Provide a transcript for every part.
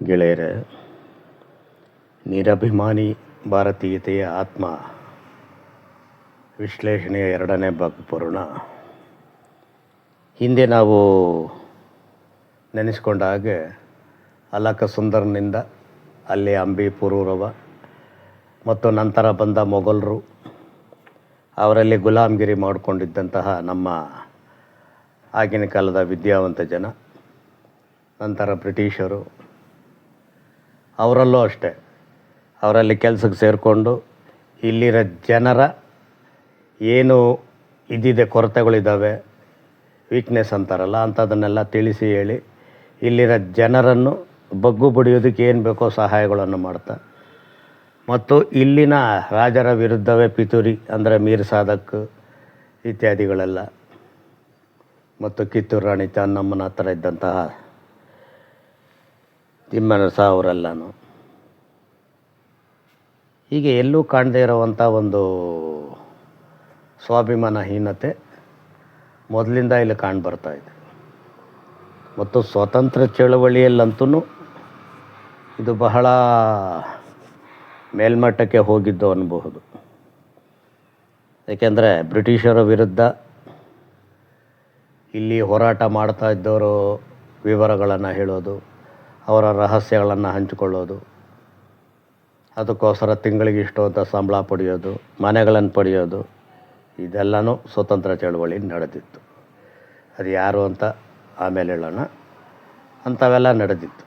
ಗೆಳೆಯರೆ, ನಿರಭಿಮಾನಿ ಭಾರತೀಯತೆಯ ಆತ್ಮ ವಿಶ್ಲೇಷಣೆಯ 2ನೇ ಭಾಗ ಪೂರ್ಣ. ಹಿಂದೆ ನಾವು ನೆನೆಸ್ಕೊಂಡ ಹಾಗೆ ಅಲಕ ಸುಂದರನಿಂದ ಅಲ್ಲಿ ಅಂಬಿ ಪುರೂರವ ಮತ್ತು ನಂತರ ಬಂದ ಮೊಘಲರು, ಅವರಲ್ಲಿ ಗುಲಾಮಗಿರಿ ಮಾಡಿಕೊಂಡಿದ್ದಂತಹ ನಮ್ಮ ಆಗಿನ ಕಾಲದ ವಿದ್ಯಾವಂತ ಜನ, ನಂತರ ಬ್ರಿಟಿಷರು, ಅವರಲ್ಲೂ ಅಷ್ಟೇ ಅವರಲ್ಲಿ ಕೆಲಸಕ್ಕೆ ಸೇರಿಕೊಂಡು ಇಲ್ಲಿರೋ ಜನರ ಏನು ಇದಿದೆ, ಕೊರತೆಗಳಿದ್ದಾವೆ, ವೀಕ್ನೆಸ್ ಅಂತಾರಲ್ಲ, ಅಂಥದ್ದನ್ನೆಲ್ಲ ತಿಳಿಸಿ ಹೇಳಿ ಇಲ್ಲಿರೋ ಜನರನ್ನು ಬಗ್ಗು ಬಡಿಯೋದಕ್ಕೆ ಏನು ಬೇಕೋ ಸಹಾಯಗಳನ್ನು ಮಾಡ್ತಾ, ಮತ್ತು ಇಲ್ಲಿನ ರಾಜರ ವಿರುದ್ಧವೇ ಪಿತೂರಿ ಅಂದರೆ ಮೀರ್ ಸಾದಕ್ ಇತ್ಯಾದಿಗಳೆಲ್ಲ, ಮತ್ತು ಕಿತ್ತೂರು ರಾಣಿ ಚೆನ್ನಮ್ಮನ ಹತ್ರ ಇದ್ದಂತಹ ತಿಮ್ಮರಸ ಅವರೆಲ್ಲನೂ, ಹೀಗೆ ಎಲ್ಲೂ ಕಾಣದೇ ಇರೋವಂಥ ಒಂದು ಸ್ವಾಭಿಮಾನಹೀನತೆ ಮೊದಲಿಂದ ಇಲ್ಲಿ ಕಾಣ್ಬರ್ತಾಯಿದೆ. ಮತ್ತು ಸ್ವಾತಂತ್ರ್ಯ ಚಳವಳಿಯಲ್ಲಂತೂ ಇದು ಬಹಳ ಮೇಲ್ಮಟ್ಟಕ್ಕೆ ಹೋಗಿದ್ದು ಅನ್ನಬಹುದು. ಏಕೆಂದರೆ ಬ್ರಿಟಿಷರ ವಿರುದ್ಧ ಇಲ್ಲಿ ಹೋರಾಟ ಮಾಡ್ತಾ ಇದ್ದವರು ವಿವರಗಳನ್ನು ಹೇಳೋದು, ಅವರ ರಹಸ್ಯಗಳನ್ನು ಹಂಚಿಕೊಳ್ಳೋದು, ಅದಕ್ಕೋಸ್ಕರ ತಿಂಗಳಿಗೆ ಇಷ್ಟು ಅಂತ ಸಂಬಳ ಪಡೆಯೋದು, ಮನೆಗಳನ್ನು ಪಡೆಯೋದು, ಇದೆಲ್ಲನೂ ಸ್ವತಂತ್ರ ಚಳವಳಿ ನಡೆದಿತ್ತು. ಅದು ಯಾರು ಅಂತ ಆಮೇಲೆ ಹೇಳೋಣ. ಅಂಥವೆಲ್ಲ ನಡೆದಿತ್ತು.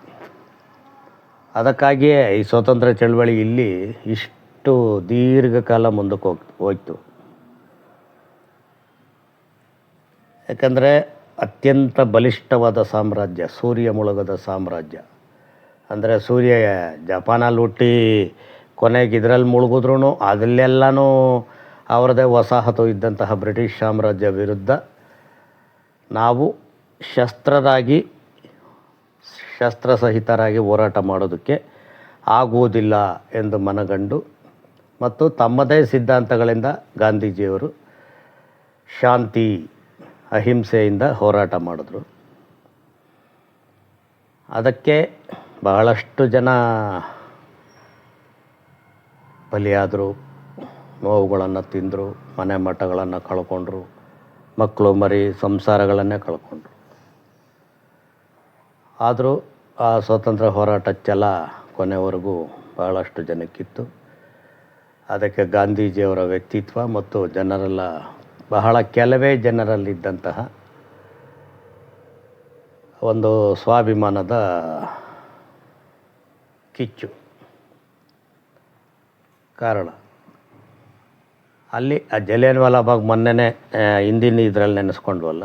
ಅದಕ್ಕಾಗಿಯೇ ಈ ಸ್ವತಂತ್ರ ಚಳವಳಿ ಇಲ್ಲಿ ಇಷ್ಟು ದೀರ್ಘಕಾಲ ಮುಂದಕ್ಕೆ ಹೋಯ್ತು. ಯಾಕಂದರೆ ಅತ್ಯಂತ ಬಲಿಷ್ಠವಾದ ಸಾಮ್ರಾಜ್ಯ, ಸೂರ್ಯ ಮುಳುಗದ ಸಾಮ್ರಾಜ್ಯ. ಅಂದರೆ ಸೂರ್ಯ ಜಪಾನಲ್ಲಿ ಹುಟ್ಟಿ ಕೊನೆಗೆ ಇದರಲ್ಲಿ ಮುಳುಗಿದ್ರೂ ಅದಲ್ಲೆಲ್ಲನೂ ಅವರದೇ ವಸಾಹತು ಇದ್ದಂತಹ ಬ್ರಿಟಿಷ್ ಸಾಮ್ರಾಜ್ಯ ವಿರುದ್ಧ ನಾವು ಶಸ್ತ್ರಸಹಿತರಾಗಿ ಹೋರಾಟ ಮಾಡೋದಕ್ಕೆ ಆಗುವುದಿಲ್ಲ ಎಂದು ಮನಗಂಡು, ಮತ್ತು ತಮ್ಮದೇ ಸಿದ್ಧಾಂತಗಳಿಂದ ಗಾಂಧೀಜಿಯವರು ಶಾಂತಿ ಅಹಿಂಸೆಯಿಂದ ಹೋರಾಟ ಮಾಡಿದ್ರು. ಅದಕ್ಕೆ ಬಹಳಷ್ಟು ಜನ ಬಲಿಯಾದರು, ನೋವುಗಳನ್ನು ತಿಂದರು, ಮನೆ ಮಠಗಳನ್ನು ಕಳ್ಕೊಂಡ್ರು, ಮಕ್ಕಳು ಮರಿ ಸಂಸಾರಗಳನ್ನೇ ಕಳ್ಕೊಂಡ್ರು. ಆದರೂ ಆ ಸ್ವಾತಂತ್ರ್ಯ ಹೋರಾಟ ಛಲ ಕೊನೆವರೆಗೂ ಬಹಳಷ್ಟು ಜನಕ್ಕಿತ್ತು. ಅದಕ್ಕೆ ಗಾಂಧೀಜಿಯವರ ವ್ಯಕ್ತಿತ್ವ ಮತ್ತು ಜನರೆಲ್ಲ ಬಹಳ ಕೆಲವೇ ಜನರಲ್ಲಿದ್ದಂತಹ ಒಂದು ಸ್ವಾಭಿಮಾನದ ಕಿಚ್ಚು ಕಾರಣ. ಅಲ್ಲಿ ಆ ಜಲಿಯನ್ ಬಾಗ್ ಮೊನ್ನೆನೇ ಹಿಂದಿನ ಇದರಲ್ಲಿ ನೆನೆಸ್ಕೊಂಡ್ವಲ್ಲ,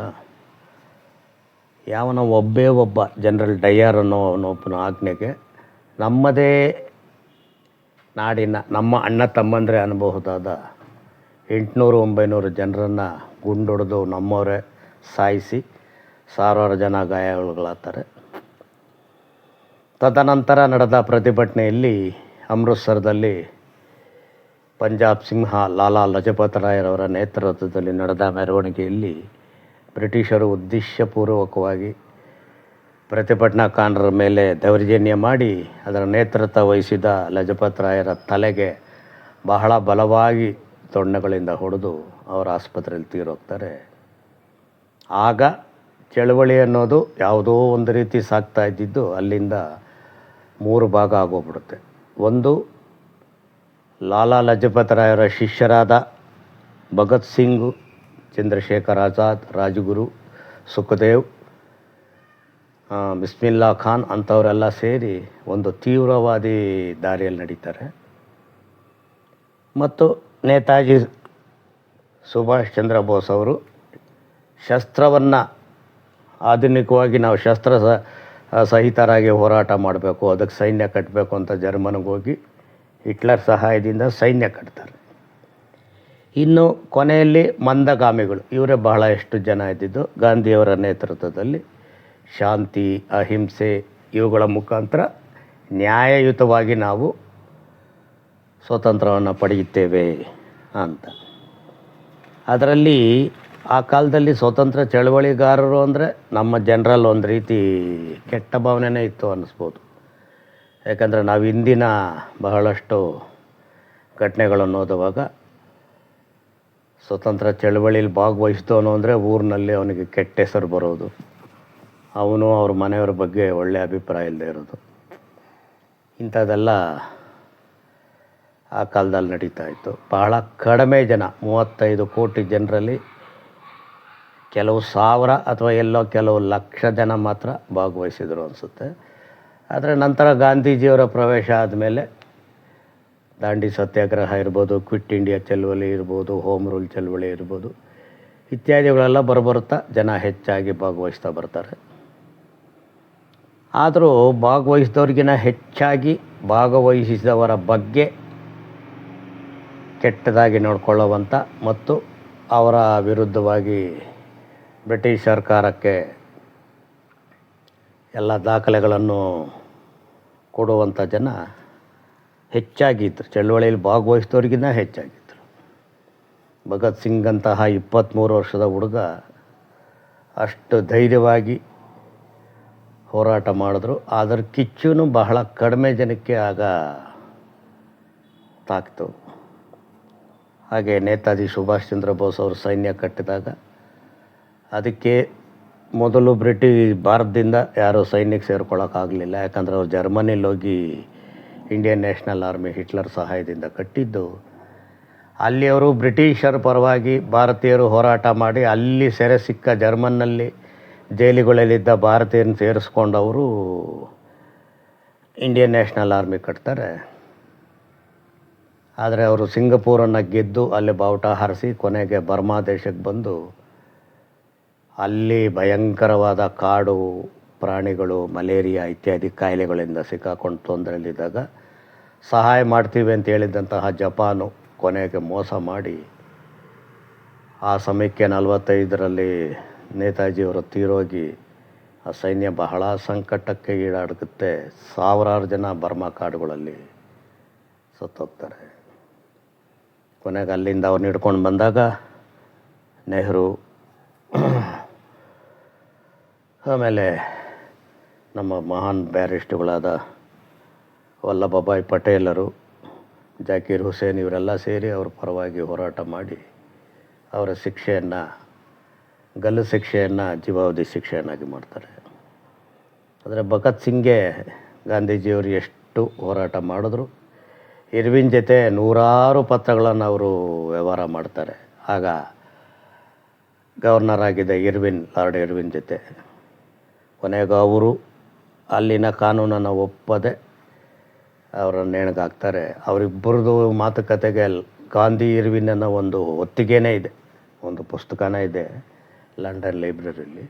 ಯಾವನ ಒಬ್ಬ ಜನರಲ್ ಡಯ್ಯರ್ ಅನ್ನೋನೊಬ್ಬನ ಆಜ್ಞೆಗೆ ನಮ್ಮದೇ ನಾಡಿನ ನಮ್ಮ ಅಣ್ಣ ತಮ್ಮಂದರೆ ಅನ್ನಬಹುದಾದ 800-900 ಜನರನ್ನು ಗುಂಡೊಡೆದು ನಮ್ಮವರೇ ಸಾಯಿಸಿ ಸಾವಿರಾರು ಜನ ಗಾಯಗಳಾಗ್ತಾರೆ. ತದನಂತರ ನಡೆದ ಪ್ರತಿಭಟನೆಯಲ್ಲಿ ಅಮೃತ್ಸರದಲ್ಲಿ ಪಂಜಾಬ್ ಸಿಂಹ ಲಾಲಾ ಲಜಪತ್ ರಾಯರವರ ನೇತೃತ್ವದಲ್ಲಿ ನಡೆದ ಮೆರವಣಿಗೆಯಲ್ಲಿ ಬ್ರಿಟಿಷರು ಉದ್ದೇಶಪೂರ್ವಕವಾಗಿ ಪ್ರತಿಭಟನಾಕಾರರ ಮೇಲೆ ದೌರ್ಜನ್ಯ ಮಾಡಿ ಅದರ ನೇತೃತ್ವ ವಹಿಸಿದ ಲಜಪತ್ ರಾಯರ ತಲೆಗೆ ಬಹಳ ಬಲವಾಗಿ ತೊಣ್ಣೆಗಳಿಂದ ಹೊಡೆದು ಅವರ ಆಸ್ಪತ್ರೆಯಲ್ಲಿ ತೀರೋಗ್ತಾರೆ. ಆಗ ಚಳವಳಿ ಅನ್ನೋದು ಯಾವುದೋ ಒಂದು ರೀತಿ ಸಾಗ್ತಾ ಇದ್ದಿದ್ದು ಅಲ್ಲಿಂದ 3 ಭಾಗ ಆಗೋಗ್ಬಿಡುತ್ತೆ. ಒಂದು, ಲಾಲಾ ಲಜಪತ್ ರಾಯರ ಶಿಷ್ಯರಾದ ಭಗತ್ ಸಿಂಗ್, ಚಂದ್ರಶೇಖರ್ ಆಜಾದ್, ರಾಜಗುರು, ಸುಖದೇವ್, ಬಿಸ್ಮಿಲ್ಲಾ ಖಾನ್ ಅಂಥವರೆಲ್ಲ ಸೇರಿ ಒಂದು ತೀವ್ರವಾದಿ ದಾರಿಯಲ್ಲಿ ನಡೀತಾರೆ. ಮತ್ತು ನೇತಾಜಿ ಸುಭಾಷ್ ಚಂದ್ರ ಬೋಸ್ ಅವರು ಶಸ್ತ್ರವನ್ನು ಆಧುನಿಕವಾಗಿ ನಾವು ಸಹಿತರಾಗಿ ಹೋರಾಟ ಮಾಡಬೇಕು, ಅದಕ್ಕೆ ಸೈನ್ಯ ಕಟ್ಟಬೇಕು ಅಂತ ಜರ್ಮನಿಗೆ ಹೋಗಿ ಹಿಟ್ಲರ್ ಸಹಾಯದಿಂದ ಸೈನ್ಯ ಕಟ್ತಾರೆ. ಇನ್ನು ಕೊನೆಯಲ್ಲಿ ಮಂದಗಾಮಿಗಳು, ಇವರೇ ಬಹಳ ಎಷ್ಟು ಜನ ಇದ್ದಿದ್ದು, ಗಾಂಧಿಯವರ ನೇತೃತ್ವದಲ್ಲಿ ಶಾಂತಿ ಅಹಿಂಸೆ ಇವುಗಳ ಮುಖಾಂತರ ನ್ಯಾಯಯುತವಾಗಿ ನಾವು ಸ್ವಾತಂತ್ರ್ಯವನ್ನು ಪಡೆಯುತ್ತೇವೆ ಅಂತ. ಅದರಲ್ಲಿ ಆ ಕಾಲದಲ್ಲಿ ಸ್ವತಂತ್ರ ಚಳವಳಿಗಾರರು ಅಂದರೆ ನಮ್ಮ ಜನರಲ್ಲಿ ಒಂದು ರೀತಿ ಕೆಟ್ಟ ಭಾವನೆನೇ ಇತ್ತು ಅನ್ನಿಸ್ಬೋದು. ಯಾಕಂದರೆ ನಾವು ಇಂದಿನ ಬಹಳಷ್ಟು ಘಟನೆಗಳನ್ನು ಓದುವಾಗ ಸ್ವತಂತ್ರ ಚಳವಳಿಯಲ್ಲಿ ಭಾಗವಹಿಸಿದವನು ಅಂದರೆ ಊರಿನಲ್ಲಿ ಅವನಿಗೆ ಕೆಟ್ಟ ಹೆಸರು ಬರೋದು, ಅವನು ಅವ್ರ ಮನೆಯವ್ರ ಬಗ್ಗೆ ಒಳ್ಳೆಯ ಅಭಿಪ್ರಾಯ ಇಲ್ಲದೆ ಇರೋದು, ಇಂಥದ್ದೆಲ್ಲ ಆ ಕಾಲದಲ್ಲಿ ನಡೀತಾ ಇತ್ತು. ಬಹಳ ಕಡಿಮೆ ಜನ, 35 ಕೋಟಿ ಜನರಲ್ಲಿ ಕೆಲವು ಸಾವಿರ ಅಥವಾ ಎಲ್ಲೋ ಕೆಲವು ಲಕ್ಷ ಜನ ಮಾತ್ರ ಭಾಗವಹಿಸಿದರು ಅನಿಸುತ್ತೆ. ಆದರೆ ನಂತರ ಗಾಂಧೀಜಿಯವರ ಪ್ರವೇಶ ಆದಮೇಲೆ ದಾಂಡಿ ಸತ್ಯಾಗ್ರಹ ಇರ್ಬೋದು, ಕ್ವಿಟ್ ಇಂಡಿಯಾ ಚಳವಳಿ ಇರ್ಬೋದು, ಹೋಮ್ ರೂಲ್ ಚಳವಳಿ ಇರ್ಬೋದು, ಇತ್ಯಾದಿಗಳೆಲ್ಲ ಬರಬರುತ್ತಾ ಜನ ಹೆಚ್ಚಾಗಿ ಭಾಗವಹಿಸ್ತಾ ಬರ್ತಾರೆ. ಆದರೂ ಭಾಗವಹಿಸಿದವ್ರಿಗಿನ ಹೆಚ್ಚಾಗಿ ಭಾಗವಹಿಸಿದವರ ಬಗ್ಗೆ ಕೆಟ್ಟದಾಗಿ ನೋಡ್ಕೊಳ್ಳುವಂಥ ಮತ್ತು ಅವರ ವಿರುದ್ಧವಾಗಿ ಬ್ರಿಟಿಷ್ ಸರ್ಕಾರಕ್ಕೆ ಎಲ್ಲ ದಾಖಲೆಗಳನ್ನು ಕೊಡುವಂಥ ಜನ ಹೆಚ್ಚಾಗಿದ್ದರು. ಚಳವಳಿಯಲ್ಲಿ ಭಾಗವಹಿಸಿದವ್ರಿಗಿಂತ ಹೆಚ್ಚಾಗಿದ್ದರು. ಭಗತ್ ಸಿಂಗ್ ಅಂತಹ 23 ವರ್ಷದ ಹುಡುಗ ಅಷ್ಟು ಧೈರ್ಯವಾಗಿ ಹೋರಾಟ ಮಾಡಿದ್ರು. ಅದರ ಕಿಚ್ಚೂ ಬಹಳ ಕಡಿಮೆ ಜನಕ್ಕೆ ಆಗ ತಾಕ್ತು. ಹಾಗೆ ನೇತಾಜಿ ಸುಭಾಷ್ ಚಂದ್ರ ಬೋಸ್ ಅವರು ಸೈನ್ಯ ಕಟ್ಟಿದಾಗ ಅದಕ್ಕೆ ಮೊದಲು ಭಾರತದಿಂದ ಯಾರೂ ಸೈನ್ಯಕ್ಕೆ ಸೇರ್ಕೊಳ್ಳೋಕ್ಕಾಗಲಿಲ್ಲ. ಯಾಕಂದರೆ ಅವ್ರು ಜರ್ಮನಿಲಿ ಹೋಗಿ ಇಂಡಿಯನ್ ನ್ಯಾಷನಲ್ ಆರ್ಮಿ ಹಿಟ್ಲರ್ ಸಹಾಯದಿಂದ ಕಟ್ಟಿದ್ದು. ಅಲ್ಲಿ ಅವರು ಬ್ರಿಟಿಷರ ಪರವಾಗಿ ಭಾರತೀಯರು ಹೋರಾಟ ಮಾಡಿ ಅಲ್ಲಿ ಸೆರೆ ಸಿಕ್ಕ ಜರ್ಮನ್ನಲ್ಲಿ ಜೈಲುಗಳಲ್ಲಿದ್ದ ಭಾರತೀಯರನ್ನು ಸೇರಿಸ್ಕೊಂಡವರು ಇಂಡಿಯನ್ ನ್ಯಾಷನಲ್ ಆರ್ಮಿ ಕಟ್ತಾರೆ. ಆದರೆ ಅವರು ಸಿಂಗಪೂರನ್ನು ಗೆದ್ದು ಅಲ್ಲಿ ಬಾವುಟ ಹಾರಿಸಿ ಕೊನೆಗೆ ಬರ್ಮಾ ದೇಶಕ್ಕೆ ಬಂದು ಅಲ್ಲಿ ಭಯಂಕರವಾದ ಕಾಡು ಪ್ರಾಣಿಗಳು, ಮಲೇರಿಯಾ ಇತ್ಯಾದಿ ಕಾಯಿಲೆಗಳಿಂದ ಸಿಕ್ಕಾಕೊಂಡು ತೊಂದರೆಯಲ್ಲಿದ್ದಾಗ ಸಹಾಯ ಮಾಡ್ತೀವಿ ಅಂತ ಹೇಳಿದ್ದಂತಹ ಜಪಾನು ಕೊನೆಗೆ ಮೋಸ ಮಾಡಿ ಆ ಸಮಯಕ್ಕೆ 45ರಲ್ಲಿ ನೇತಾಜಿಯವರು ತೀರೋಗಿ ಆ ಸೈನ್ಯ ಬಹಳ ಸಂಕಟಕ್ಕೆ ಈಡಾಡುತ್ತೆ. ಸಾವಿರಾರು ಜನ ಬರ್ಮಾ ಕಾಡುಗಳಲ್ಲಿ ಸತ್ತೋಗ್ತಾರೆ. ಕೊನೆಗೆ ಅಲ್ಲಿಂದ ಅವ್ರನ್ನ ಹಿಡ್ಕೊಂಡು ಬಂದಾಗ ನೆಹರು, ಆಮೇಲೆ ನಮ್ಮ ಮಹಾನ್ ಬ್ಯಾರಿಸ್ಟ್ಗಳಾದ ವಲ್ಲಭಭಾಯ್ ಪಟೇಲರು, ಜಾಕೀರ್ ಹುಸೇನ್ ಇವರೆಲ್ಲ ಸೇರಿ ಅವ್ರ ಪರವಾಗಿ ಹೋರಾಟ ಮಾಡಿ ಅವರ ಶಿಕ್ಷೆಯನ್ನು, ಗಲ್ಲು ಶಿಕ್ಷೆಯನ್ನು ಜೀವಾವಧಿ ಶಿಕ್ಷೆಯನ್ನಾಗಿ ಮಾಡ್ತಾರೆ. ಆದರೆ ಭಗತ್ ಸಿಂಗ್ಗೆ ಗಾಂಧೀಜಿಯವರು ಎಷ್ಟು ಹೋರಾಟ ಮಾಡಿದ್ರು, ಇರ್ವಿನ್ ಜೊತೆ ನೂರಾರು ಪತ್ರಗಳನ್ನು ಅವರು ವ್ಯವಹಾರ ಮಾಡ್ತಾರೆ. ಆಗ ಗವರ್ನರ್ ಆಗಿದ್ದ ಲಾರ್ಡ್ ಇರ್ವಿನ್ ಜೊತೆ ಕೊನೆಗೆ ಅವರು ಅಲ್ಲಿನ ಕಾನೂನನ್ನು ಒಪ್ಪದೆ ಅವರನ್ನು ನೇಣಿಗಾಕ್ತಾರೆ. ಅವರಿಬ್ಬರದು ಮಾತುಕತೆಗೆ ಗಾಂಧಿ ಇರ್ವಿನ್ ಅನ್ನೋ ಒಂದು ಒತ್ತಿಗೆನೇ ಇದೆ, ಒಂದು ಪುಸ್ತಕನೇ ಇದೆ ಲಂಡನ್ ಲೈಬ್ರರಿಯಲ್ಲಿ.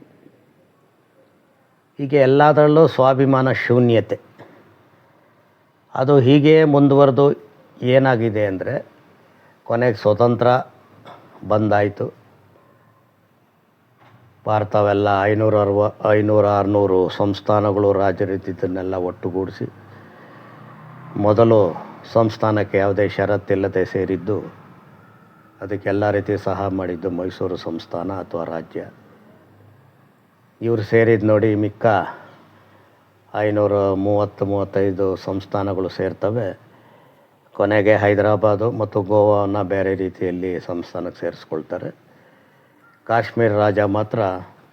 ಹೀಗೆ ಎಲ್ಲದರಲ್ಲೂ ಸ್ವಾಭಿಮಾನ ಶೂನ್ಯತೆ. ಅದು ಹೀಗೆ ಮುಂದುವರೆದು ಏನಾಗಿದೆ ಅಂದರೆ ಕೊನೆಗೆ ಸ್ವತಂತ್ರ ಬಂದಾಯಿತು. ಭಾರತವೆಲ್ಲ 500-600 ಸಂಸ್ಥಾನಗಳು ರಾಜ್ಯರಿದ್ದನ್ನೆಲ್ಲ ಒಟ್ಟುಗೂಡಿಸಿ ಮೊದಲು ಸಂಸ್ಥಾನಕ್ಕೆ ಯಾವುದೇ ಷರತ್ತಿಲ್ಲದೆ ಸೇರಿದ್ದು, ಅದಕ್ಕೆಲ್ಲ ರೀತಿ ಸಹಾಯ ಮಾಡಿದ್ದು ಮೈಸೂರು ಸಂಸ್ಥಾನ ಅಥವಾ ರಾಜ್ಯ. ಇವರು ಸೇರಿದ್ದು ನೋಡಿ ಮಿಕ್ಕ 535 ಸಂಸ್ಥಾನಗಳು ಸೇರ್ತವೆ. ಕೊನೆಗೆ ಹೈದರಾಬಾದು ಮತ್ತು ಗೋವಾವನ್ನು ಬೇರೆ ರೀತಿಯಲ್ಲಿ ಸಂಸ್ಥಾನಕ್ಕೆ ಸೇರಿಸ್ಕೊಳ್ತಾರೆ. ಕಾಶ್ಮೀರ ರಾಜ ಮಾತ್ರ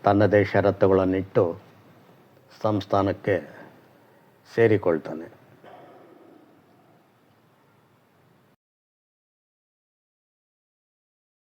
ತನ್ನದೇ ಷರತ್ತುಗಳನ್ನಿಟ್ಟು ಸಂಸ್ಥಾನಕ್ಕೆ ಸೇರಿಕೊಳ್ತಾನೆ.